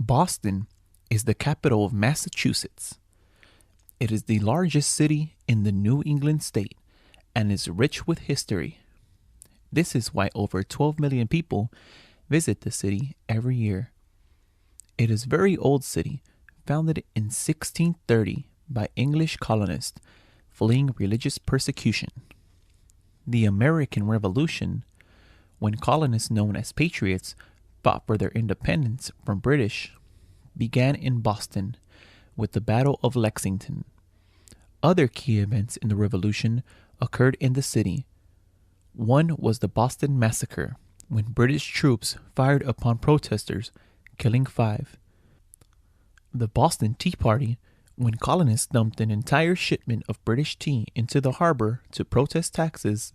Boston is the capital of Massachusetts. It is the largest city in the New England state and is rich with history. This is why over 12 million people visit the city every year. It is a very old city, founded in 1630 by English colonists fleeing religious persecution. The American Revolution, when colonists known as patriots fought for their independence from British, began in Boston with the Battle of Lexington. Other key events in the Revolution occurred in the city. One was the Boston Massacre, when British troops fired upon protesters, killing 5. The Boston Tea Party, when colonists dumped an entire shipment of British tea into the harbor to protest taxes,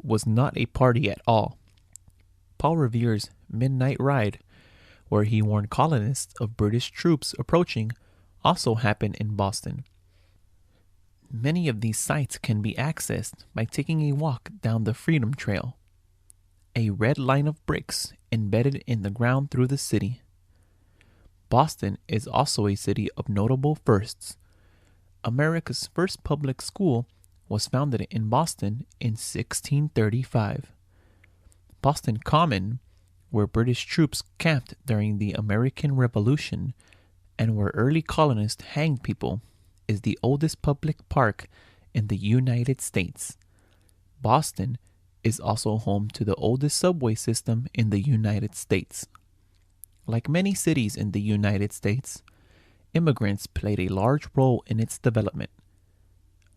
was not a party at all. Paul Revere's Midnight Ride, where he warned colonists of British troops approaching, also happened in Boston. Many of these sites can be accessed by taking a walk down the Freedom Trail, a red line of bricks embedded in the ground through the city. Boston is also a city of notable firsts. America's first public school was founded in Boston in 1635. Boston Common, where British troops camped during the American Revolution and where early colonists hanged people, is the oldest public park in the United States. Boston is also home to the oldest subway system in the United States. Like many cities in the United States, immigrants played a large role in its development.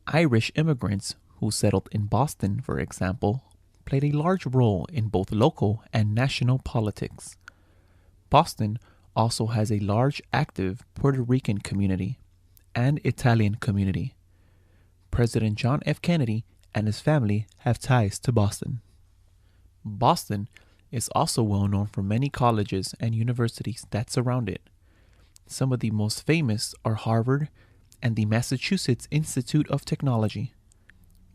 Irish immigrants who settled in Boston, for example, played a large role in both local and national politics. Boston also has a large active Puerto Rican community and Italian community. President John F. Kennedy and his family have ties to Boston. Boston is also well known for many colleges and universities that surround it. Some of the most famous are Harvard and the Massachusetts Institute of Technology.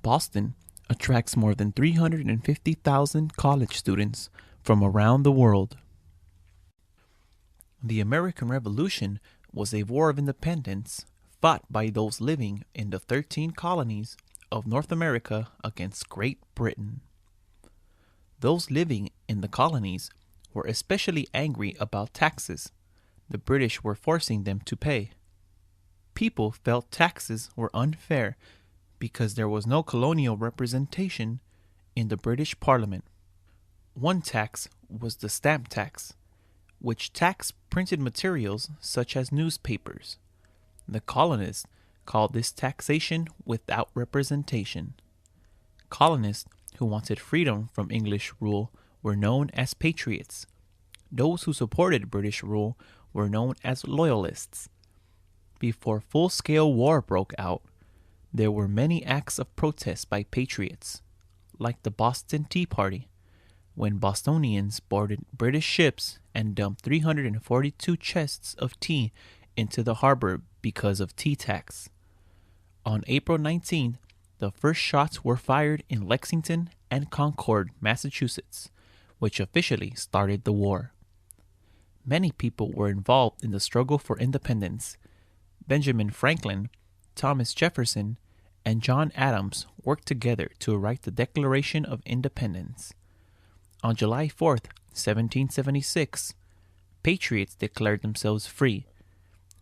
Boston attracts more than 350,000 college students from around the world. The American Revolution was a war of independence fought by those living in the 13 colonies of North America against Great Britain. Those living in the colonies were especially angry about taxes the British were forcing them to pay. People felt taxes were unfair because there was no colonial representation in the British Parliament. One tax was the stamp tax, which taxed printed materials such as newspapers. The colonists called this taxation without representation. Colonists who wanted freedom from English rule were known as patriots. Those who supported British rule were known as loyalists. Before full-scale war broke out, there were many acts of protest by patriots, like the Boston Tea Party, when Bostonians boarded British ships and dumped 342 chests of tea into the harbor because of tea tax. On April 19th, the first shots were fired in Lexington and Concord, Massachusetts, which officially started the war. Many people were involved in the struggle for independence. Benjamin Franklin, Thomas Jefferson, and John Adams worked together to write the Declaration of Independence. On July 4th, 1776, patriots declared themselves free.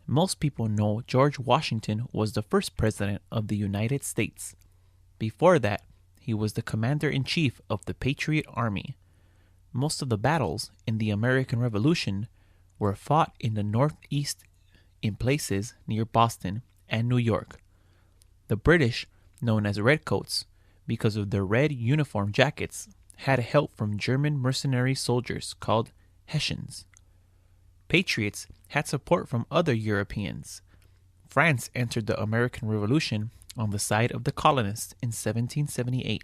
Most people know George Washington was the first president of the United States. Before that, he was the commander-in-chief of the Patriot Army. Most of the battles in the American Revolution were fought in the Northeast in places near Boston and New York. The British, known as Redcoats because of their red uniform jackets, had help from German mercenary soldiers called Hessians. Patriots had support from other Europeans. France entered the American Revolution on the side of the colonists in 1778.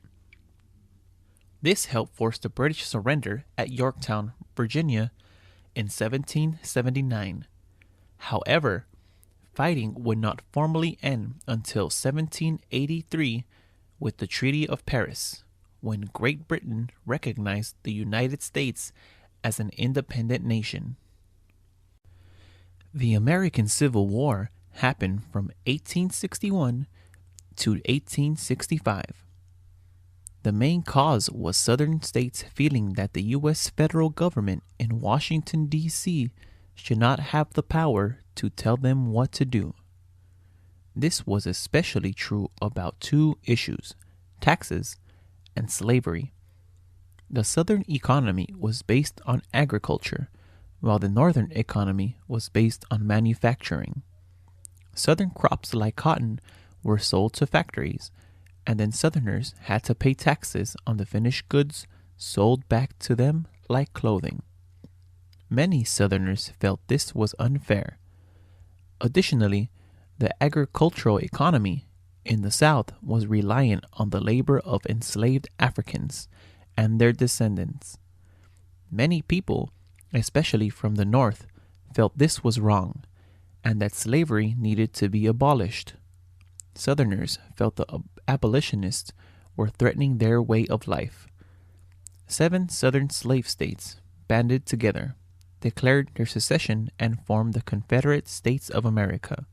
This helped force the British surrender at Yorktown, Virginia, in 1779. However, fighting would not formally end until 1783 with the Treaty of Paris, when Great Britain recognized the United States as an independent nation. The American Civil War happened from 1861 to 1865. The main cause was Southern states feeling that the U.S. federal government in Washington, D.C. should not have the power to tell them what to do. This was especially true about two issues: taxes and slavery. The Southern economy was based on agriculture, while the Northern economy was based on manufacturing. Southern crops like cotton were sold to factories, and then Southerners had to pay taxes on the finished goods sold back to them like clothing. Many Southerners felt this was unfair. Additionally, the agricultural economy in the South was reliant on the labor of enslaved Africans and their descendants. Many people, especially from the North, felt this was wrong and that slavery needed to be abolished. Southerners felt the abolitionists were threatening their way of life. 7 Southern slave states banded together, declared their secession, and formed the Confederate States of America.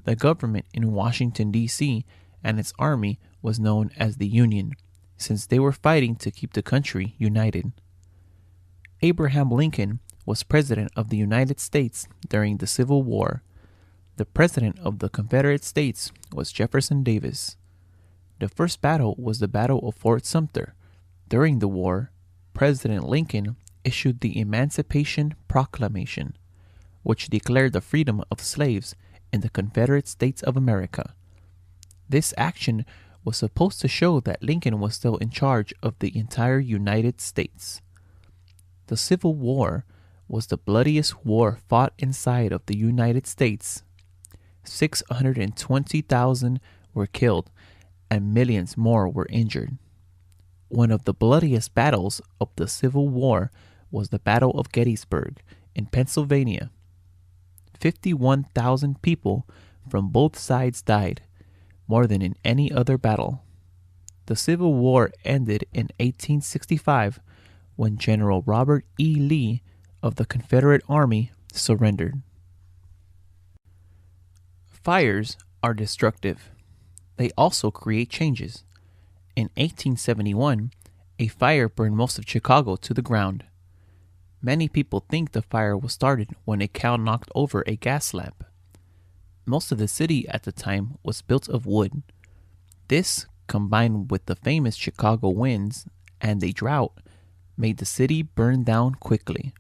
The government in Washington, D.C. and its army was known as the Union, since they were fighting to keep the country united. Abraham Lincoln was President of the United States during the Civil War. The President of the Confederate States was Jefferson Davis. The first battle was the Battle of Fort Sumter. During the war, President Lincoln issued the Emancipation Proclamation, which declared the freedom of slaves in the Confederate States of America. This action was supposed to show that Lincoln was still in charge of the entire United States. The Civil War was the bloodiest war fought inside of the United States. 620,000 were killed and millions more were injured. One of the bloodiest battles of the Civil War was the Battle of Gettysburg in Pennsylvania. 51,000 people from both sides died, more than in any other battle. The Civil War ended in 1865 when General Robert E. Lee of the Confederate Army surrendered. Fires are destructive. They also create changes. In 1871, a fire burned most of Chicago to the ground. Many people think the fire was started when a cow knocked over a gas lamp. Most of the city at the time was built of wood. This, combined with the famous Chicago winds and a drought, made the city burn down quickly.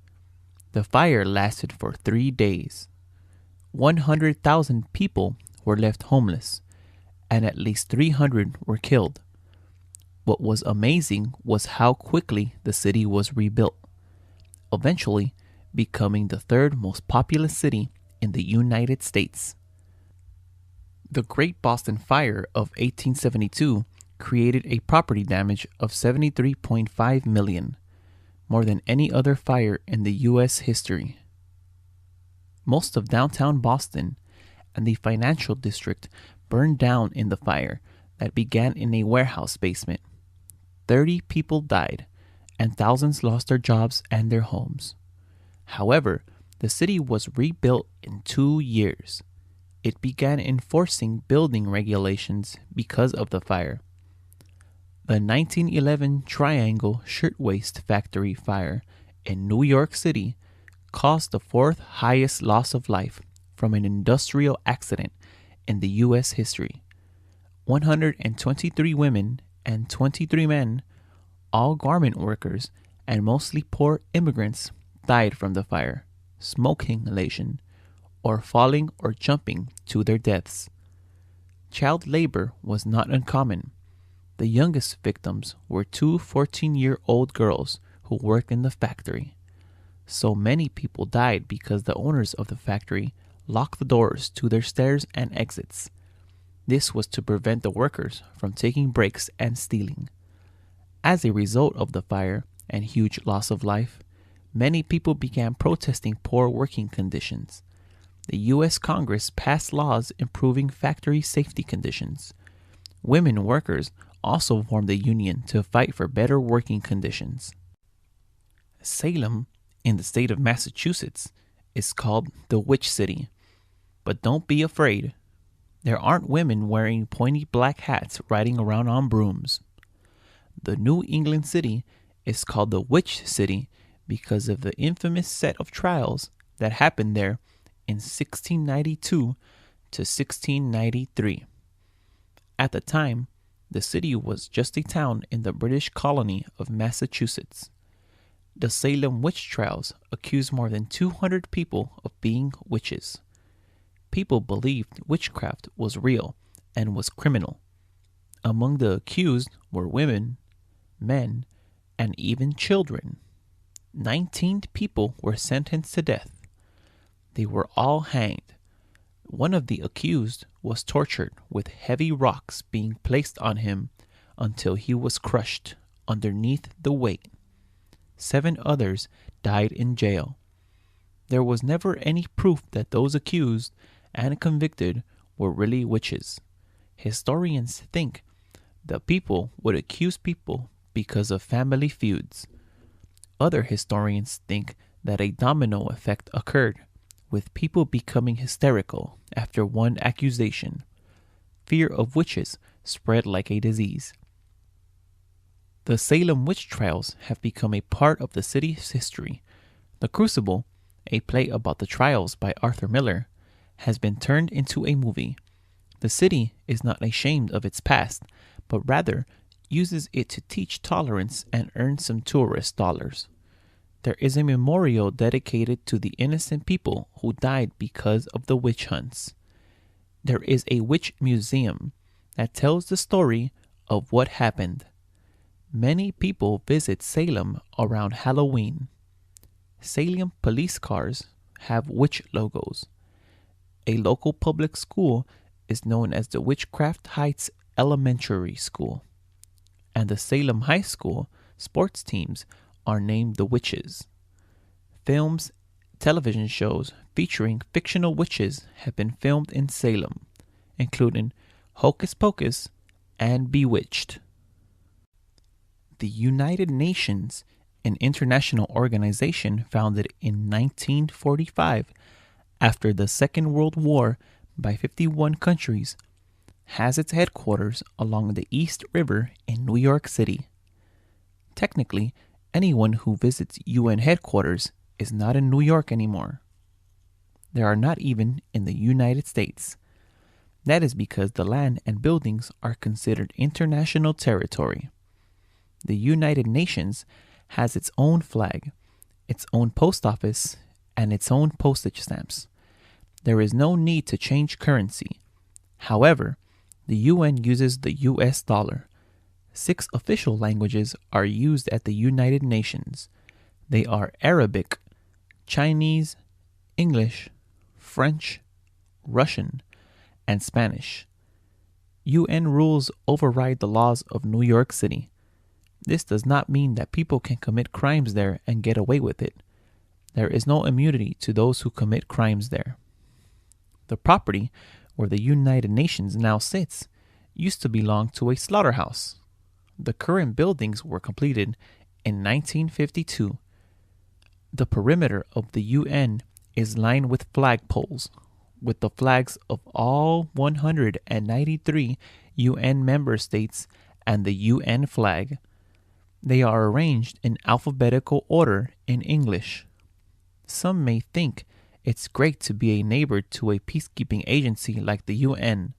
The fire lasted for 3 days. 100,000 people were left homeless, and at least 300 were killed. What was amazing was how quickly the city was rebuilt, eventually becoming the 3rd most populous city in the United States. The Great Boston Fire of 1872 created a property damage of $73.5 million, more than any other fire in the U.S. history. Most of downtown Boston and the financial district burned down in the fire that began in a warehouse basement. 30 people died, and thousands lost their jobs and their homes. However, the city was rebuilt in 2 years. It began enforcing building regulations because of the fire. The 1911 Triangle Shirtwaist Factory fire in New York City caused the 4th highest loss of life from an industrial accident in the U.S. history. 123 women and 23 men, all garment workers and mostly poor immigrants, died from the fire, smoke inhalation, or falling or jumping to their deaths. Child labor was not uncommon. The youngest victims were 2 14-year-old girls who worked in the factory. So many people died because the owners of the factory locked the doors to their stairs and exits. This was to prevent the workers from taking breaks and stealing. As a result of the fire and huge loss of life, many people began protesting poor working conditions. The U.S. Congress passed laws improving factory safety conditions. Women workers also formed a union to fight for better working conditions. Salem, in the state of Massachusetts, is called the Witch City. But don't be afraid. There aren't women wearing pointy black hats riding around on brooms. The New England city is called the Witch City because of the infamous set of trials that happened there in 1692 to 1693. At the time, the city was just a town in the British colony of Massachusetts. The Salem witch trials accused more than 200 people of being witches. People believed witchcraft was real and was criminal. Among the accused were women, men, and even children. 19 people were sentenced to death. They were all hanged. One of the accused was tortured with heavy rocks being placed on him until he was crushed underneath the weight. 7 others died in jail. There was never any proof that those accused and convicted were really witches. Historians think the people would accuse people because of family feuds. Other historians think that a domino effect occurred, with people becoming hysterical after one accusation. Fear of witches spread like a disease. The Salem witch trials have become a part of the city's history. The Crucible, a play about the trials by Arthur Miller, has been turned into a movie. The city is not ashamed of its past, but rather uses it to teach tolerance and earn some tourist dollars. There is a memorial dedicated to the innocent people who died because of the witch hunts. There is a witch museum that tells the story of what happened. Many people visit Salem around Halloween. Salem police cars have witch logos. A local public school is known as the Witchcraft Heights Elementary School, and the Salem High School sports teams are named the Witches. Films, television shows featuring fictional witches have been filmed in Salem, including Hocus Pocus and Bewitched. The United Nations, an international organization founded in 1945 after the Second World War by 51 countries, has its headquarters along the East River in New York City. Technically, anyone who visits UN headquarters is not in New York anymore. They are not even in the United States. That is because the land and buildings are considered international territory. The United Nations has its own flag, its own post office, and its own postage stamps. There is no need to change currency. However, the UN uses the US dollar. 6 official languages are used at the United Nations. They are Arabic, Chinese, English, French, Russian, and Spanish. UN rules override the laws of New York City. This does not mean that people can commit crimes there and get away with it. There is no immunity to those who commit crimes there. The property where the United Nations now sits used to belong to a slaughterhouse. The current buildings were completed in 1952. The perimeter of the UN is lined with flagpoles, with the flags of all 193 UN member states and the UN flag. They are arranged in alphabetical order in English. Some may think it's great to be a neighbor to a peacekeeping agency like the UN.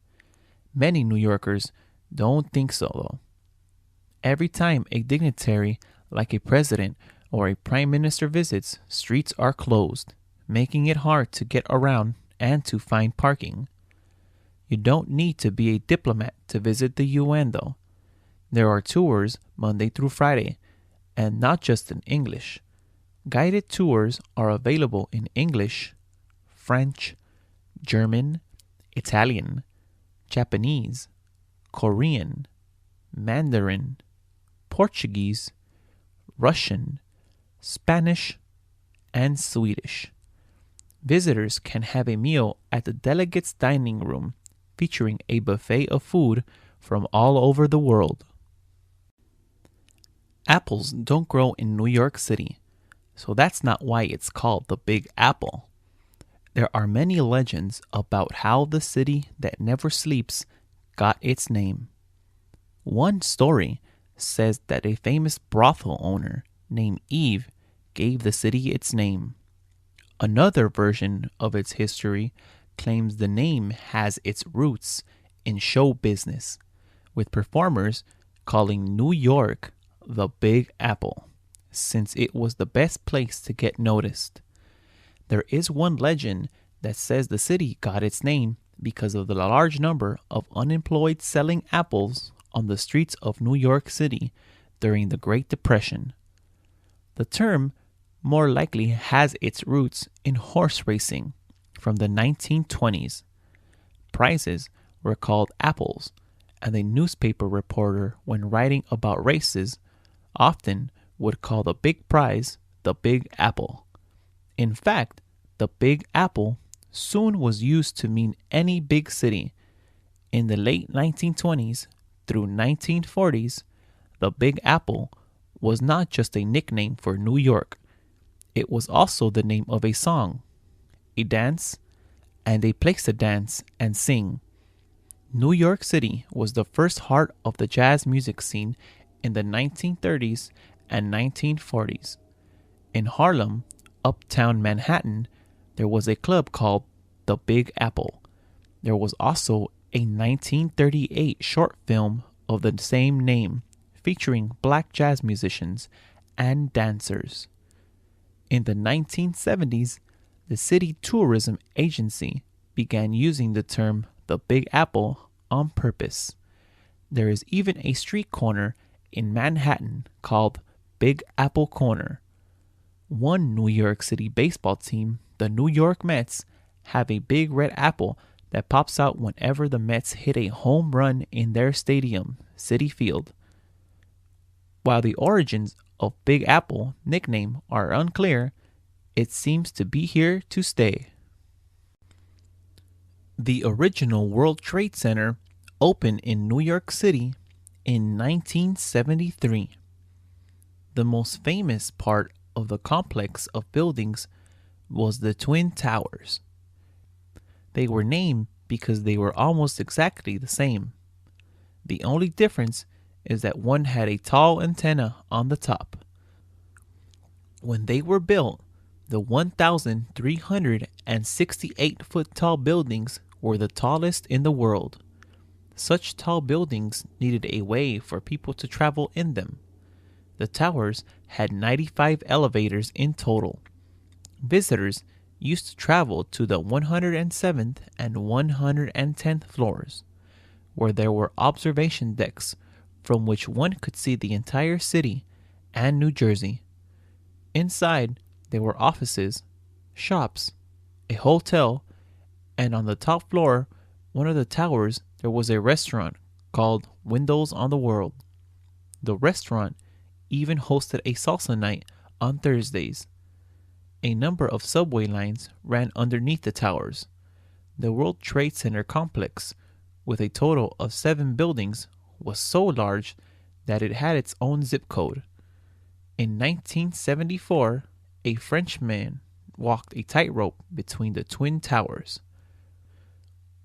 Many New Yorkers don't think so, though. Every time a dignitary like a president or a prime minister visits, streets are closed, making it hard to get around and to find parking. You don't need to be a diplomat to visit the UN, though. There are tours Monday through Friday, and not just in English. Guided tours are available in English, French, German, Italian, Japanese, Korean, Mandarin, Portuguese, Russian, Spanish, and Swedish. Visitors can have a meal at the delegates' dining room, featuring a buffet of food from all over the world. Apples don't grow in New York City, so that's not why it's called the Big Apple. There are many legends about how the city that never sleeps got its name. One story says that a famous brothel owner named Eve gave the city its name. Another version of its history claims the name has its roots in show business, with performers calling New York the Big Apple, since it was the best place to get noticed. There is one legend that says the city got its name because of the large number of unemployed selling apples on the streets of New York City during the Great Depression. The term more likely has its roots in horse racing from the 1920s. Prizes were called apples, and a newspaper reporter, when writing about races, often would call the big prize the Big Apple. In fact, the Big Apple soon was used to mean any big city. In the late 1920s through 1940s, the Big Apple was not just a nickname for New York. It was also the name of a song, a dance, and a place to dance and sing. New York City was the first heart of the jazz music scene in the 1930s and 1940s. In Harlem, uptown Manhattan, there was a club called the Big Apple. There was also a 1938 short film of the same name featuring black jazz musicians and dancers. In the 1970s, the city tourism agency began using the term the Big Apple on purpose. There is even a street corner in Manhattan called Big Apple Corner. One New York City baseball team, the New York Mets, have a big red apple that pops out whenever the Mets hit a home run in their stadium, Citi Field. While the origins of Big Apple nickname are unclear, it seems to be here to stay. The original World Trade Center opened in New York City in 1973. The most famous part of the complex of buildings was the Twin Towers. They were named because they were almost exactly the same. The only difference is that one had a tall antenna on the top. When they were built, the 1,368-foot tall buildings were the tallest in the world. Such tall buildings needed a way for people to travel in them. The towers had 95 elevators in total. Visitors used to travel to the 107th and 110th floors, where there were observation decks from which one could see the entire city and New Jersey. Inside, there were offices, shops, a hotel, and on the top floor, one of the towers, there was a restaurant called Windows on the World. The restaurant even hosted a salsa night on Thursdays. A number of subway lines ran underneath the towers. The World Trade Center complex, with a total of 7 buildings, was so large that it had its own zip code. In 1974, a Frenchman walked a tightrope between the Twin Towers.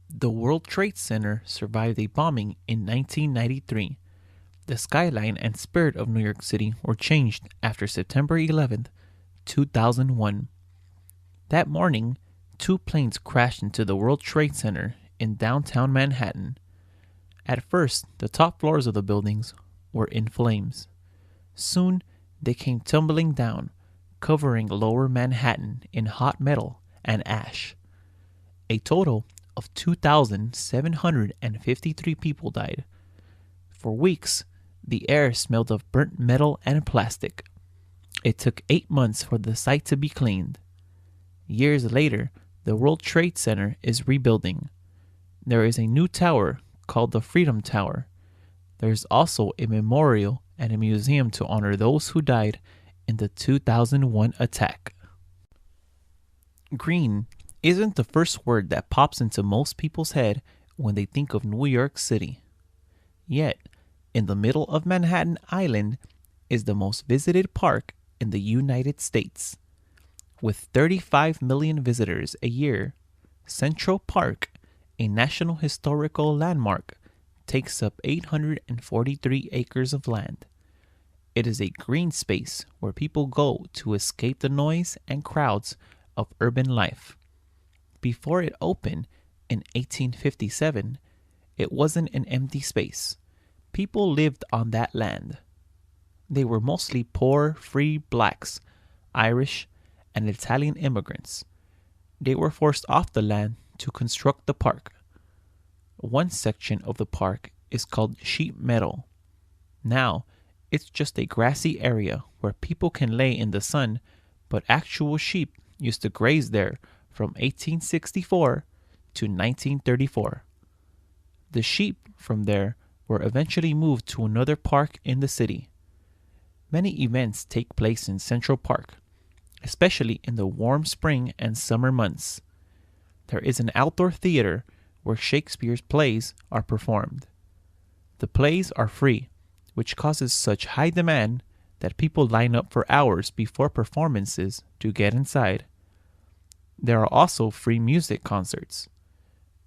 The World Trade Center survived a bombing in 1993. The skyline and spirit of New York City were changed after September 11, 2001. That morning, 2 planes crashed into the World Trade Center in downtown Manhattan. At first, the top floors of the buildings were in flames. Soon, they came tumbling down, covering lower Manhattan in hot metal and ash. A total of 2,753 people died. For weeks, the air smelled of burnt metal and plastic. It took 8 months for the site to be cleaned. Years later, the World Trade Center is rebuilding. There is a new tower called the Freedom Tower. There is also a memorial and a museum to honor those who died in the 2001 attack. Green isn't the first word that pops into most people's head when they think of New York City. Yet, in the middle of Manhattan Island is the most visited park in the United States. With 35 million visitors a year, Central Park, a National Historical Landmark, takes up 843 acres of land. It is a green space where people go to escape the noise and crowds of urban life. Before it opened in 1857, it wasn't an empty space. People lived on that land. They were mostly poor, free blacks, Irish, and Italian immigrants. They were forced off the land to construct the park. One section of the park is called Sheep Meadow. Now, it's just a grassy area where people can lay in the sun, but actual sheep used to graze there from 1864 to 1934. The sheep from there were eventually moved to another park in the city. Many events take place in Central Park, especially in the warm spring and summer months. There is an outdoor theater where Shakespeare's plays are performed. The plays are free, which causes such high demand that people line up for hours before performances to get inside. There are also free music concerts.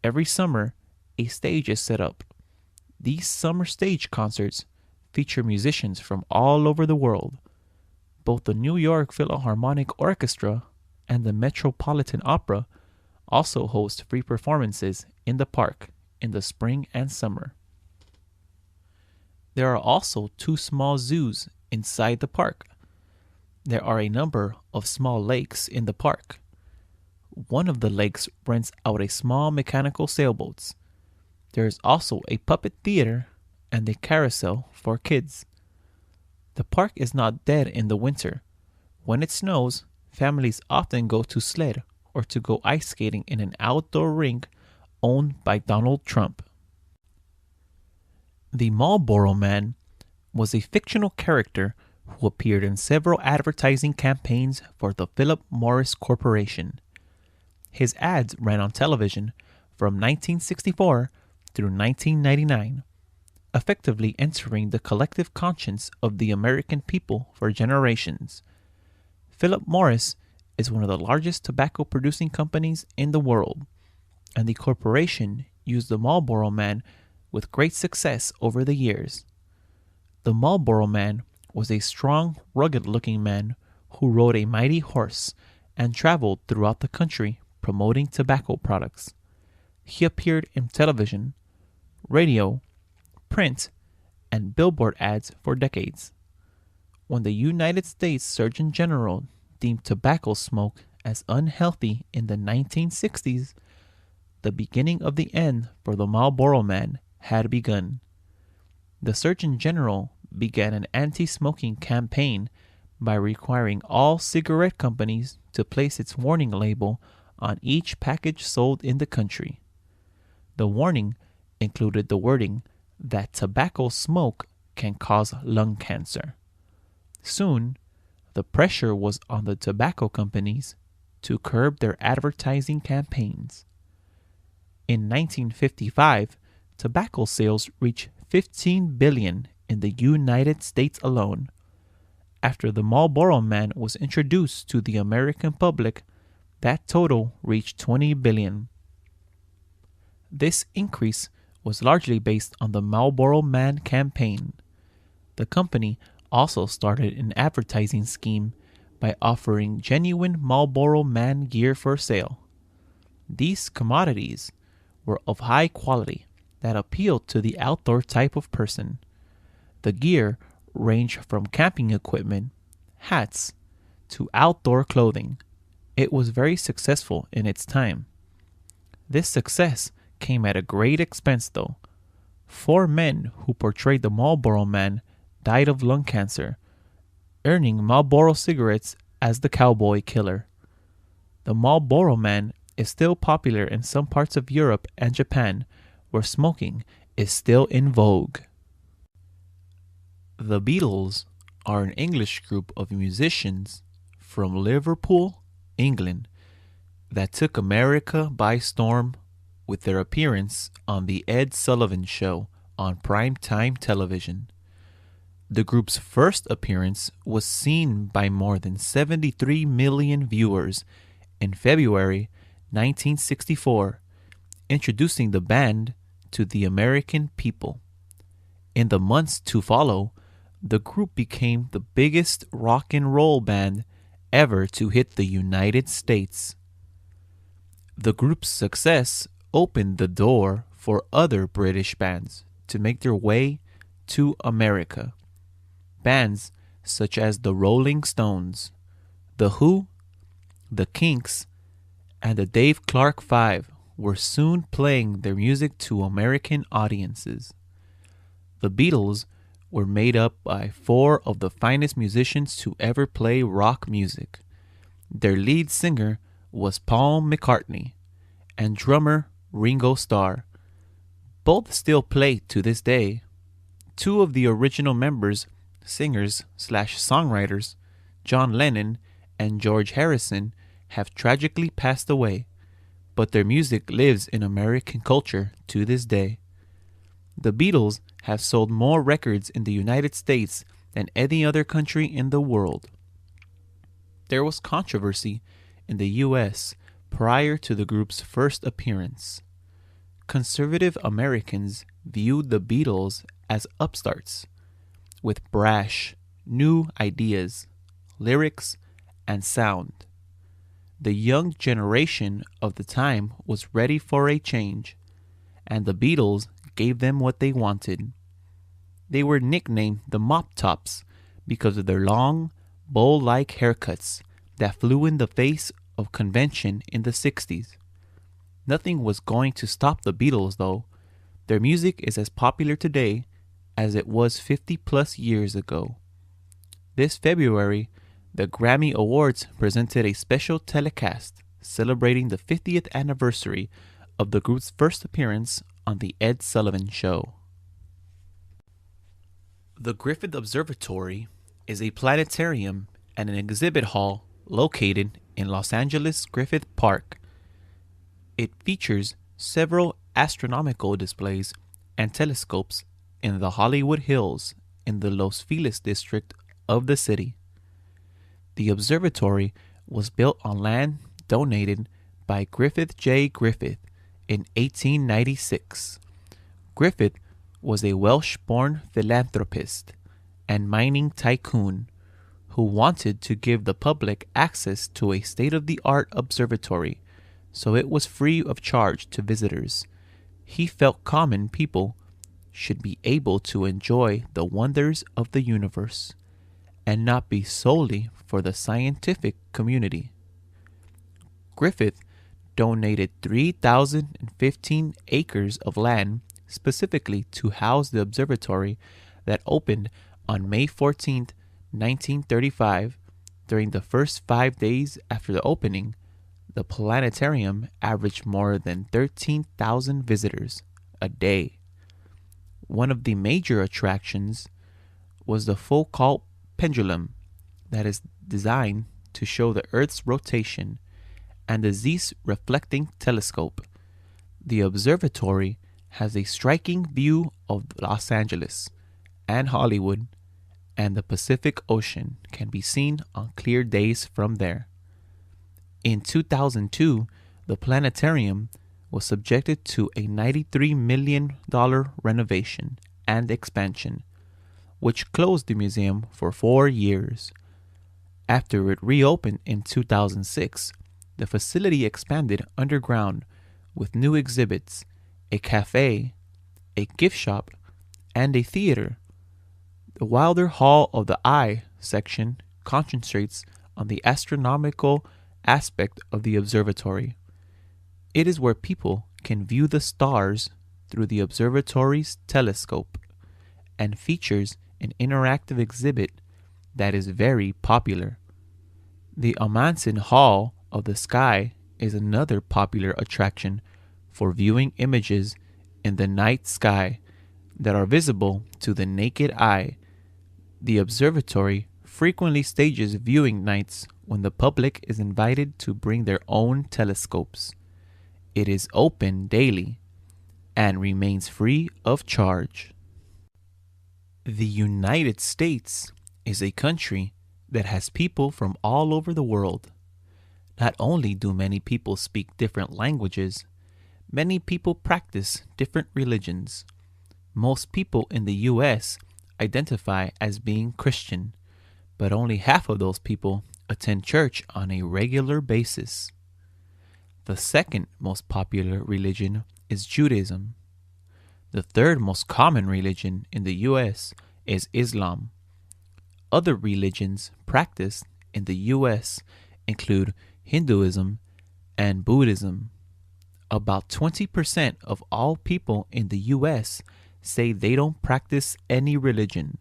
Every summer, a stage is set up. These summer stage concerts feature musicians from all over the world. Both the New York Philharmonic Orchestra and the Metropolitan Opera also host free performances in the park in the spring and summer. There are also 2 small zoos inside the park. There are a number of small lakes in the park. One of the lakes rents out a small mechanical sailboats. There is also a puppet theater and a carousel for kids. The park is not dead in the winter. When it snows, families often go to sled or to go ice skating in an outdoor rink owned by Donald Trump. The Marlboro Man was a fictional character who appeared in several advertising campaigns for the Philip Morris Corporation. His ads ran on television from 1964 through 1999. Effectively entering the collective conscience of the American people for generations. Philip Morris is one of the largest tobacco producing companies in the world, and the corporation used the Marlboro Man with great success over the years. The Marlboro Man was a strong, rugged-looking man who rode a mighty horse and traveled throughout the country promoting tobacco products. He appeared in television, radio, print, and billboard ads for decades. When the United States Surgeon General deemed tobacco smoke as unhealthy in the 1960s, the beginning of the end for the Marlboro Man had begun. The Surgeon General began an anti-smoking campaign by requiring all cigarette companies to place its warning label on each package sold in the country. The warning included the wording that tobacco smoke can cause lung cancer. Soon, the pressure was on the tobacco companies to curb their advertising campaigns. In 1955, tobacco sales reached $15 billion in the United States alone. After the Marlboro Man was introduced to the American public, that total reached $20 billion. This increase was largely based on the Marlboro Man campaign. The company also started an advertising scheme by offering genuine Marlboro Man gear for sale. These commodities were of high quality that appealed to the outdoor type of person. The gear ranged from camping equipment, hats, to outdoor clothing. It was very successful in its time. This success came at a great expense though. 4 men who portrayed the Marlboro Man died of lung cancer, earning Marlboro cigarettes as the cowboy killer. The Marlboro Man is still popular in some parts of Europe and Japan, where smoking is still in vogue. The Beatles are an English group of musicians from Liverpool, England, that took America by storm with their appearance on The Ed Sullivan Show on primetime television. The group's first appearance was seen by more than 73 million viewers in February 1964, introducing the band to the American people. In the months to follow, the group became the biggest rock and roll band ever to hit the United States. The group's success opened the door for other British bands to make their way to America. Bands such as the Rolling Stones, The Who, The Kinks, and the Dave Clark Five were soon playing their music to American audiences. The Beatles were made up by four of the finest musicians to ever play rock music. Their lead singer was Paul McCartney and drummer Ringo Starr. Both still play to this day. Two of the original members, singers/songwriters, John Lennon and George Harrison, have tragically passed away, but their music lives in American culture to this day. The Beatles have sold more records in the United States than any other country in the world. There was controversy in the U.S. prior to the group's first appearance. Conservative Americans viewed the Beatles as upstarts, with brash, new ideas, lyrics, and sound. The young generation of the time was ready for a change, and the Beatles gave them what they wanted. They were nicknamed the Mop Tops because of their long, bowl-like haircuts that flew in the face of convention in the 60s. Nothing was going to stop the Beatles, though. Their music is as popular today as it was 50 plus years ago. This February, the Grammy Awards presented a special telecast celebrating the 50th anniversary of the group's first appearance on The Ed Sullivan Show. The Griffith Observatory is a planetarium and an exhibit hall located in Los Angeles' Griffith Park. It features several astronomical displays and telescopes in the Hollywood Hills in the Los Feliz district of the city. The observatory was built on land donated by Griffith J. Griffith in 1896. Griffith was a Welsh-born philanthropist and mining tycoon who wanted to give the public access to a state-of-the-art observatory so it was free of charge to visitors. He felt common people should be able to enjoy the wonders of the universe and not be solely for the scientific community. Griffith donated 3,015 acres of land specifically to house the observatory that opened on May 14, 1935. During the first 5 days after the opening, the planetarium averaged more than 13,000 visitors a day. One of the major attractions was the Foucault pendulum that is designed to show the Earth's rotation, and the Zeiss reflecting telescope. The observatory has a striking view of Los Angeles and Hollywood, and the Pacific Ocean can be seen on clear days from there. In 2002, the planetarium was subjected to a $93 million renovation and expansion, which closed the museum for 4 years. After it reopened in 2006, the facility expanded underground with new exhibits, a cafe, a gift shop, and a theater. The Wilder Hall of the Eye section concentrates on the astronomical aspect of the observatory. It is where people can view the stars through the observatory's telescope and features an interactive exhibit that is very popular. The Amundsen Hall of the Sky is another popular attraction for viewing images in the night sky that are visible to the naked eye. The observatory frequently stages viewing nights when the public is invited to bring their own telescopes. It is open daily and remains free of charge. The United States is a country that has people from all over the world. Not only do many people speak different languages, many people practice different religions. Most people in the U.S. identify as being Christian, but only half of those people attend church on a regular basis. The second most popular religion is Judaism. The third most common religion in the U.S. is Islam. Other religions practiced in the U.S. include Hinduism and Buddhism. About 20% of all people in the U.S. say they don't practice any religion.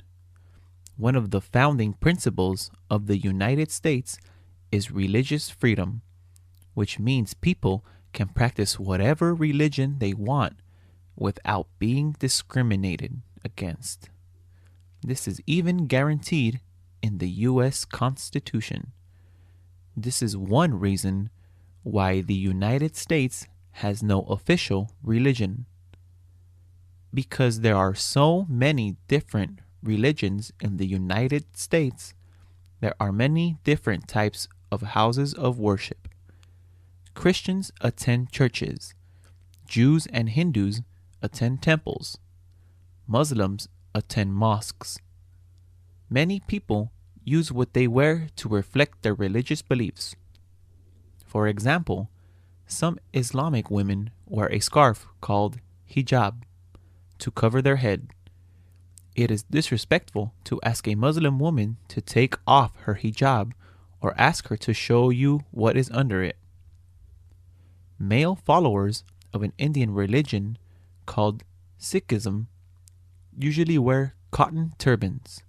One of the founding principles of the United States is religious freedom, which means people can practice whatever religion they want without being discriminated against. This is even guaranteed in the U.S. Constitution. This is one reason why the United States has no official religion. Because there are so many different religions in the United States, there are many different types of houses of worship. Christians attend churches. Jews and Hindus attend temples. Muslims attend mosques. Many people use what they wear to reflect their religious beliefs. For example, some Islamic women wear a scarf called hijab to cover their head. It is disrespectful to ask a Muslim woman to take off her hijab or ask her to show you what is under it. Male followers of an Indian religion called Sikhism usually wear cotton turbans.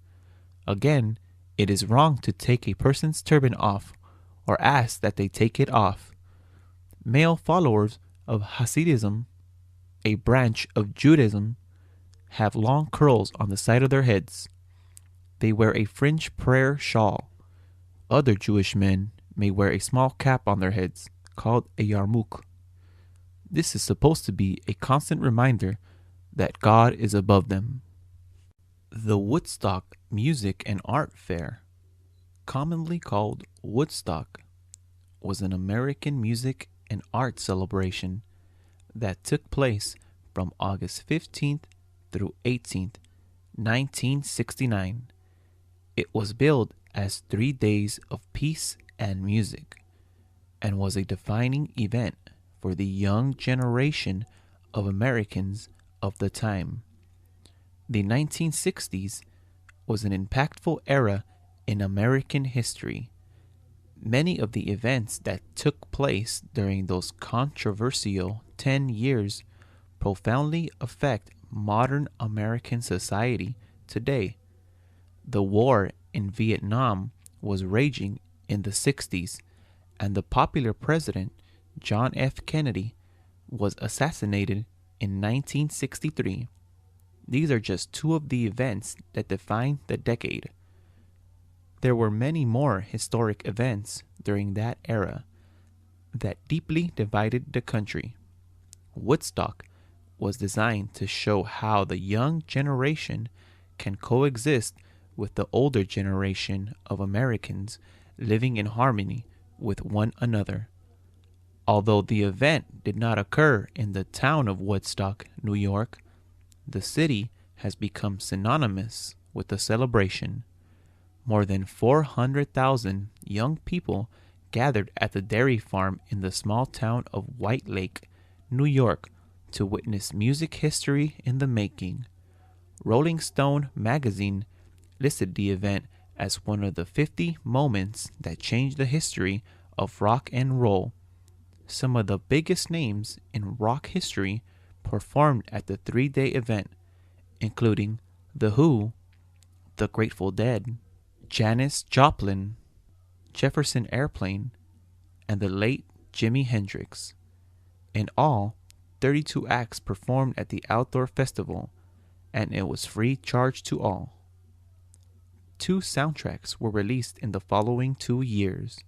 Again, it is wrong to take a person's turban off or ask that they take it off. Male followers of Hasidism, a branch of Judaism, have long curls on the side of their heads. They wear a fringe prayer shawl. Other Jewish men may wear a small cap on their heads called a yarmulke. This is supposed to be a constant reminder that God is above them. The Woodstock Music and Art Fair, commonly called Woodstock, was an American music and art celebration that took place from August 15th through 18th, 1969. It was billed as 3 days of peace and music and was a defining event for the young generation of Americans of the time. The 1960s was an impactful era in American history. Many of the events that took place during those controversial 10 years profoundly affect modern American society today. The war in Vietnam was raging in the 60s, and the popular president, John F. Kennedy, was assassinated in 1963. These are just two of the events that define the decade. There were many more historic events during that era that deeply divided the country. Woodstock was designed to show how the young generation can coexist with the older generation of Americans living in harmony with one another. Although the event did not occur in the town of Woodstock, New York, the city has become synonymous with the celebration. More than 400,000 young people gathered at the dairy farm in the small town of White Lake, New York, to witness music history in the making. Rolling Stone magazine listed the event as one of the 50 moments that changed the history of rock and roll. Some of the biggest names in rock history performed at the 3-day event, including The Who, The Grateful Dead, Janis Joplin, Jefferson Airplane, and the late Jimi Hendrix. In all, 32 acts performed at the outdoor festival, and it was free charge to all. 2 soundtracks were released in the following 2 years.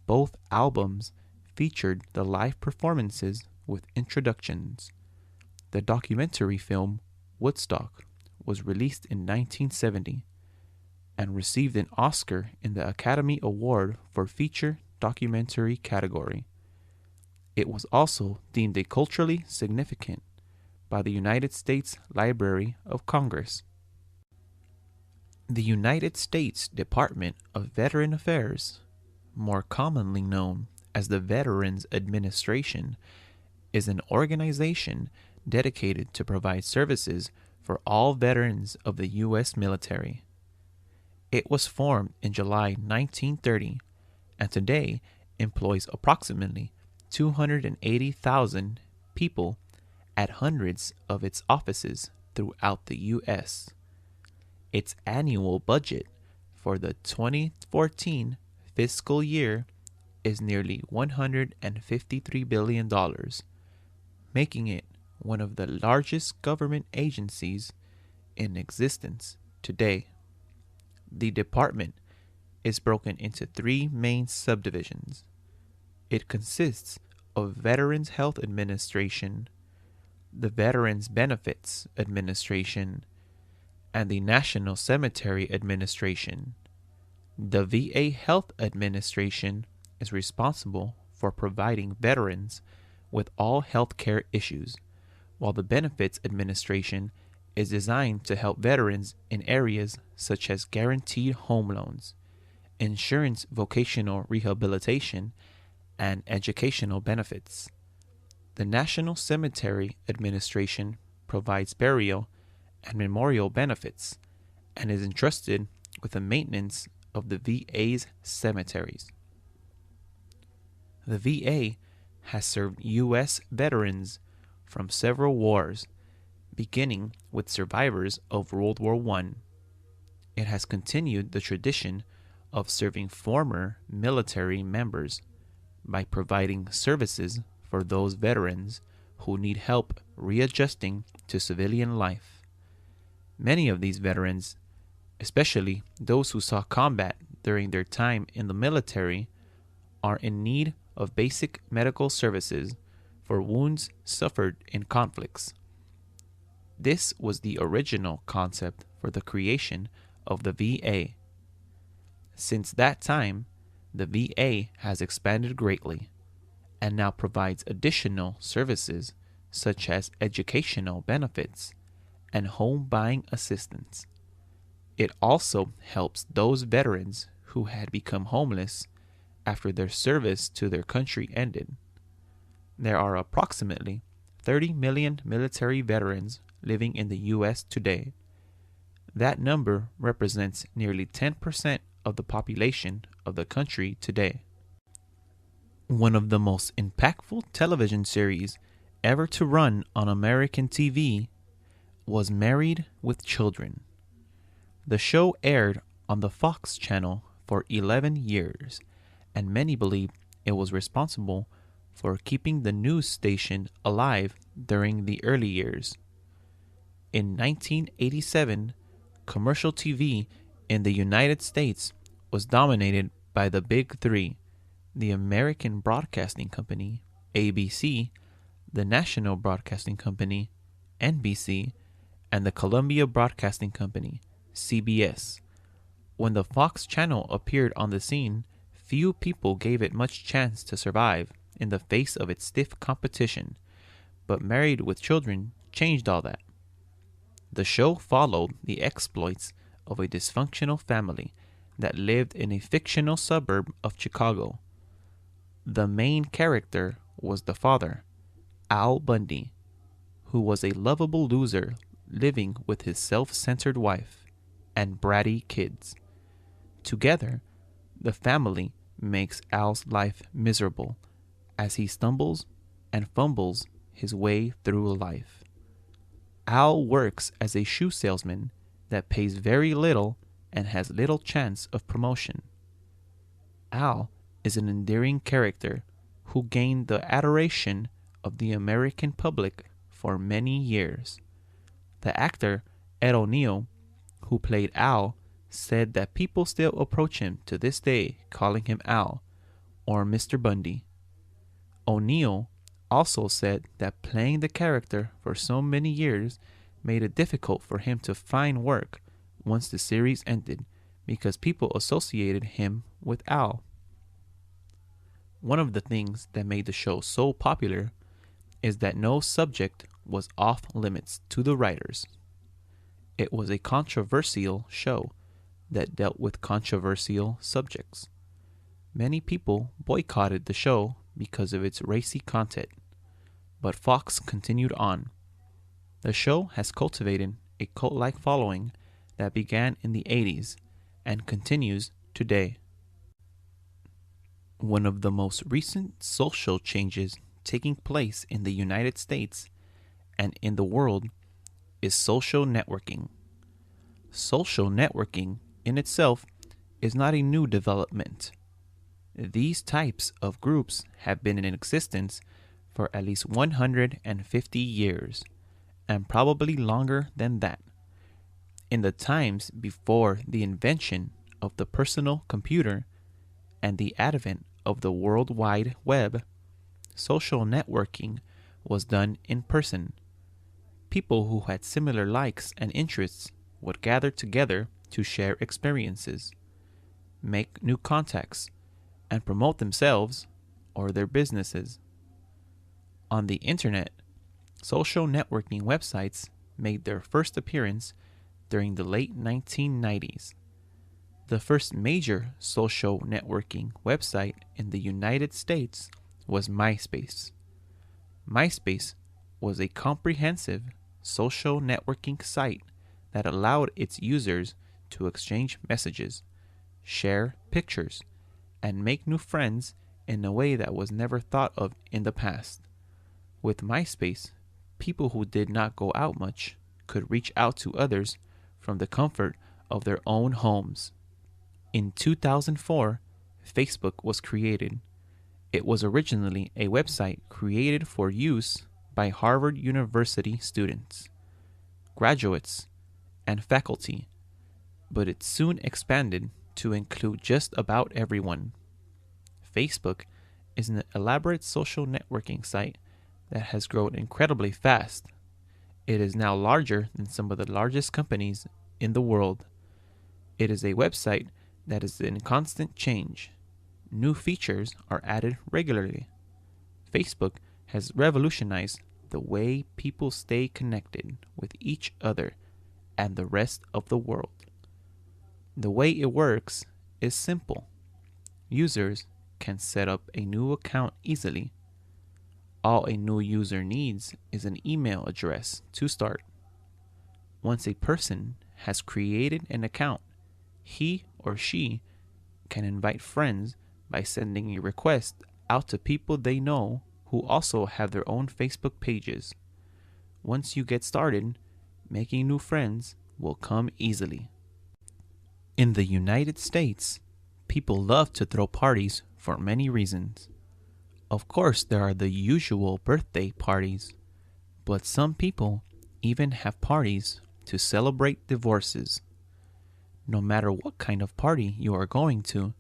Both albums featured the live performances with introductions. The documentary film Woodstock was released in 1970 and received an Oscar in the Academy Award for Feature Documentary category. It was also deemed a culturally significant by the United States Library of Congress. The United States Department of Veteran Affairs, more commonly known as the Veterans Administration, is an organization dedicated to provide services for all veterans of the U.S. military. It was formed in July 1930 and today employs approximately 280,000 people at hundreds of its offices throughout the U.S. Its annual budget for the 2014 fiscal year is nearly $153 billion, making it one of the largest government agencies in existence today. The department is broken into three main subdivisions. It consists of Veterans Health Administration, the Veterans Benefits Administration, and the National Cemetery Administration. The VA Health Administration is responsible for providing veterans with all health care issues, while the Benefits Administration is designed to help veterans in areas such as guaranteed home loans, insurance vocational rehabilitation, and educational benefits. The National Cemetery Administration provides burial and memorial benefits and is entrusted with the maintenance of the VA's cemeteries. The VA has served U.S. veterans from several wars, beginning with survivors of World War I. It has continued the tradition of serving former military members by providing services for those veterans who need help readjusting to civilian life. Many of these veterans, especially those who saw combat during their time in the military, are in need of basic medical services for wounds suffered in conflicts. This was the original concept for the creation of the VA. Since that time, the VA has expanded greatly and now provides additional services such as educational benefits and home buying assistance. It also helps those veterans who had become homeless after their service to their country ended. There are approximately 30 million military veterans living in the U.S. today. That number represents nearly 10% of the population of the country today. One of the most impactful television series ever to run on American TV was Married with Children. The show aired on the Fox channel for 11 years, and many believe it was responsible for keeping the news station alive during the early years. In 1987, commercial TV in the United States was dominated by the Big Three: the American Broadcasting Company, ABC, the National Broadcasting Company, NBC, and the Columbia Broadcasting Company, CBS. When the Fox channel appeared on the scene, few people gave it much chance to survive in the face of its stiff competition, but Married with Children changed all that. The show followed the exploits of a dysfunctional family that lived in a fictional suburb of Chicago. The main character was the father, Al Bundy, who was a lovable loser living with his self-centered wife and bratty kids. Together, the family makes Al's life miserable as he stumbles and fumbles his way through life. Al works as a shoe salesman that pays very little and has little chance of promotion. Al is an endearing character who gained the adoration of the American public for many years. The actor Ed O'Neill, who played Al, said that people still approach him to this day calling him Al or Mr. Bundy. O'Neill also said that playing the character for so many years made it difficult for him to find work once the series ended because people associated him with Al. One of the things that made the show so popular is that no subject was off limits to the writers. It was a controversial show that dealt with controversial subjects. Many people boycotted the show because of its racy content, but Fox continued on. The show has cultivated a cult-like following that began in the 80s and continues today. One of the most recent social changes taking place in the United States and in the world is social networking. Social networking in itself is not a new development. These types of groups have been in existence for at least 150 years, and probably longer than that. In the times before the invention of the personal computer and the advent of the World Wide Web, social networking was done in person. People who had similar likes and interests would gather together to share experiences, make new contacts, and promote themselves or their businesses. On the internet, social networking websites made their first appearance during the late 1990s. The first major social networking website in the United States was MySpace. MySpace was a comprehensive social networking site that allowed its users to exchange messages, share pictures, and make new friends in a way that was never thought of in the past. With MySpace, people who did not go out much could reach out to others from the comfort of their own homes. In 2004, Facebook was created. It was originally a website created for use by Harvard University students, graduates, and faculty, but it soon expanded to include just about everyone. Facebook is an elaborate social networking site that has grown incredibly fast. It is now larger than some of the largest companies in the world. It is a website that is in constant change. New features are added regularly. Facebook has revolutionized the way people stay connected with each other and the rest of the world. The way it works is simple. Users can set up a new account easily. All a new user needs is an email address to start. Once a person has created an account, he or she can invite friends by sending a request out to people they know who also have their own Facebook pages. Once you get started, making new friends will come easily. In the United States, people love to throw parties for many reasons. Of course, there are the usual birthday parties, but some people even have parties to celebrate divorces. No matter what kind of party you are going to,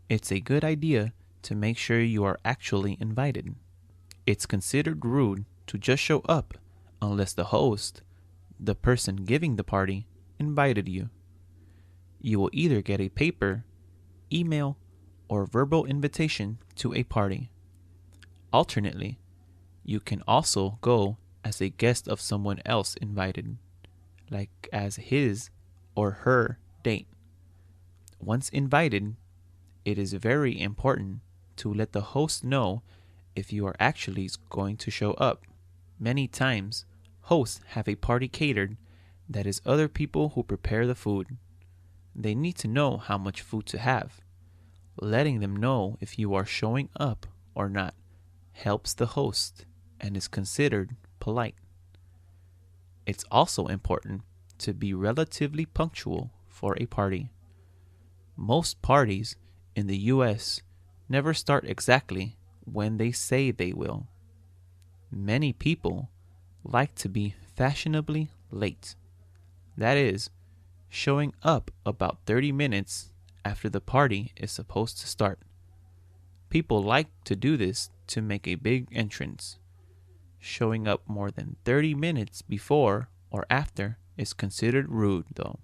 it's a good idea to make sure you are actually invited. It's considered rude to just show up unless the host, the person giving the party, invited you. You will either get a paper, email, or verbal invitation to a party. Alternately, you can also go as a guest of someone else invited, like as his or her date. Once invited, it is very important to let the host know if you are actually going to show up. Many times, hosts have a party catered that is other people who prepare the food. They need to know how much food to have. Letting them know if you are showing up or not helps the host and is considered polite. It's also important to be relatively punctual for a party. Most parties in the US never start exactly when they say they will. Many people like to be fashionably late. That is, showing up about 30 minutes after the party is supposed to start. People like to do this to make a big entrance. Showing up more than 30 minutes before or after is considered rude, though.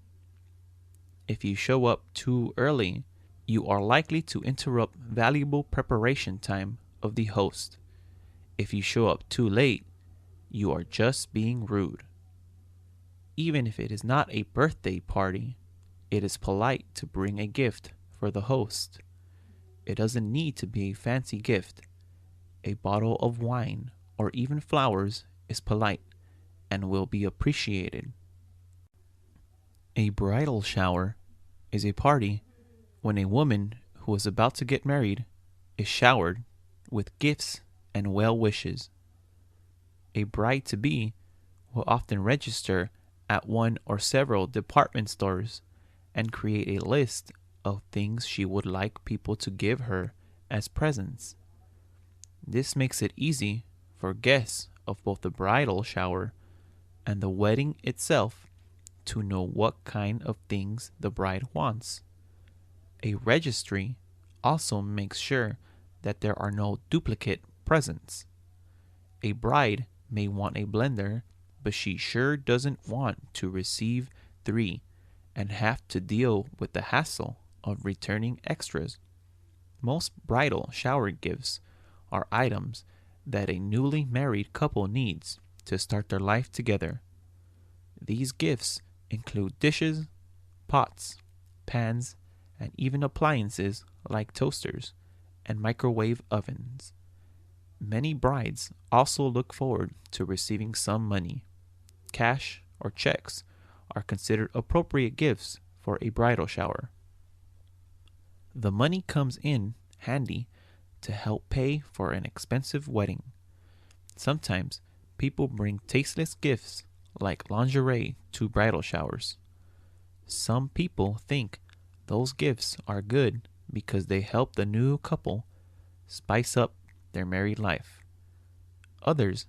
If you show up too early, you are likely to interrupt valuable preparation time of the host. If you show up too late, you are just being rude. Even if it is not a birthday party, it is polite to bring a gift for the host. It doesn't need to be a fancy gift. A bottle of wine or even flowers is polite and will be appreciated. A bridal shower is a party when a woman who is about to get married is showered with gifts and well wishes. A bride-to-be will often register at one or several department stores and create a list of things she would like people to give her as presents. This makes it easy for guests of both the bridal shower and the wedding itself to know what kind of things the bride wants. A registry also makes sure that there are no duplicate presents. A bride may want a blender, but she sure doesn't want to receive 3 and have to deal with the hassle of returning extras. Most bridal shower gifts are items that a newly married couple needs to start their life together. These gifts include dishes, pots, pans, and even appliances like toasters and microwave ovens. Many brides also look forward to receiving some money. Cash or checks are considered appropriate gifts for a bridal shower. The money comes in handy to help pay for an expensive wedding. Sometimes people bring tasteless gifts like lingerie to bridal showers. Some people think those gifts are good because they help the new couple spice up their married life. Others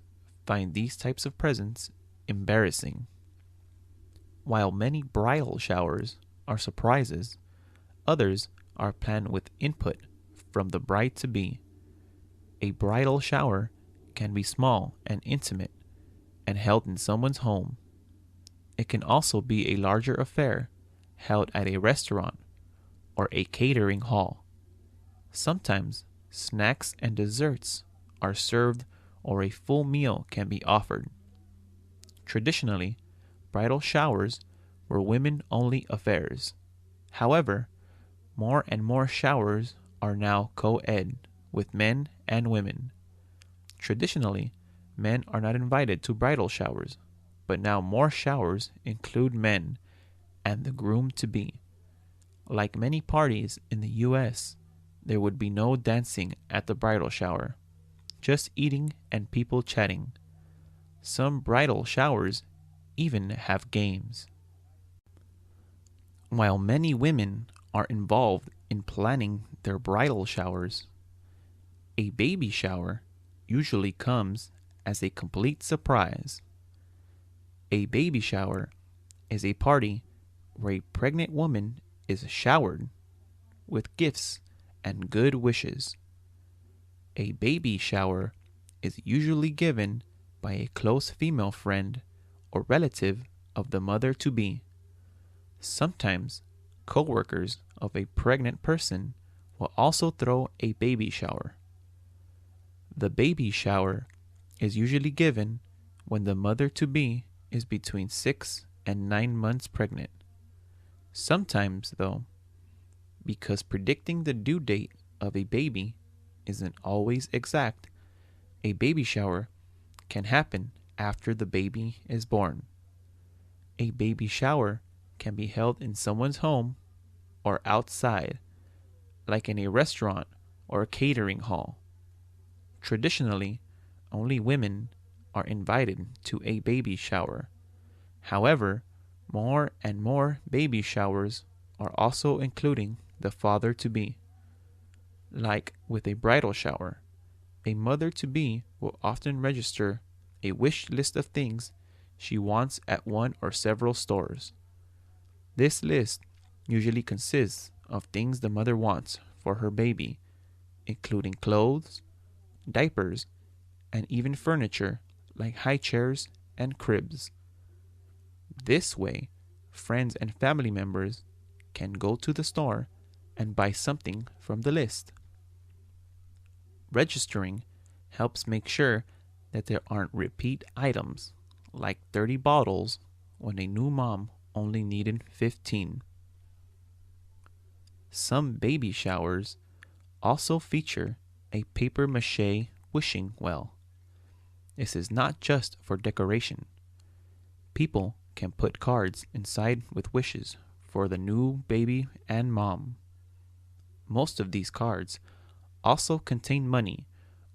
find these types of presents embarrassing. While many bridal showers are surprises, others are planned with input from the bride-to-be. A bridal shower can be small and intimate and held in someone's home. It can also be a larger affair held at a restaurant or a catering hall. Sometimes snacks and desserts are served or a full meal can be offered. Traditionally, bridal showers were women-only affairs. However, more and more showers are now co-ed with men and women. Traditionally, men are not invited to bridal showers, but now more showers include men and the groom-to-be. Like many parties in the U.S., there would be no dancing at the bridal shower, just eating and people chatting. Some bridal showers even have games. While many women are involved in planning their bridal showers, a baby shower usually comes as a complete surprise. A baby shower is a party where a pregnant woman is showered with gifts and good wishes. A baby shower is usually given by a close female friend or relative of the mother-to-be. Sometimes, co-workers of a pregnant person will also throw a baby shower. The baby shower is usually given when the mother-to-be is between 6 and 9 months pregnant. Sometimes, though, because predicting the due date of a baby isn't always exact, a baby shower can happen after the baby is born. A baby shower can be held in someone's home or outside, like in a restaurant or a catering hall. Traditionally, only women are invited to a baby shower. However, more and more baby showers are also including the father-to-be. Like with a bridal shower, a mother-to-be will often register a wish list of things she wants at one or several stores. This list usually consists of things the mother wants for her baby, including clothes, diapers, and even furniture like high chairs and cribs. This way, friends and family members can go to the store and buy something from the list. Registering helps make sure that there aren't repeat items like 30 bottles when a new mom only needed 15. Some baby showers also feature a paper mache wishing well. This is not just for decoration. People can put cards inside with wishes for the new baby and mom. Most of these cards also contain money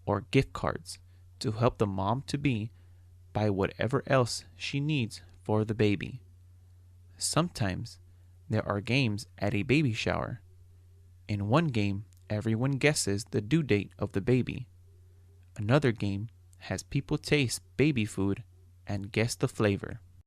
or gift cards to help the mom-to-be buy whatever else she needs for the baby. Sometimes there are games at a baby shower. In one game, everyone guesses the due date of the baby. Another game has people taste baby food and guess the flavor.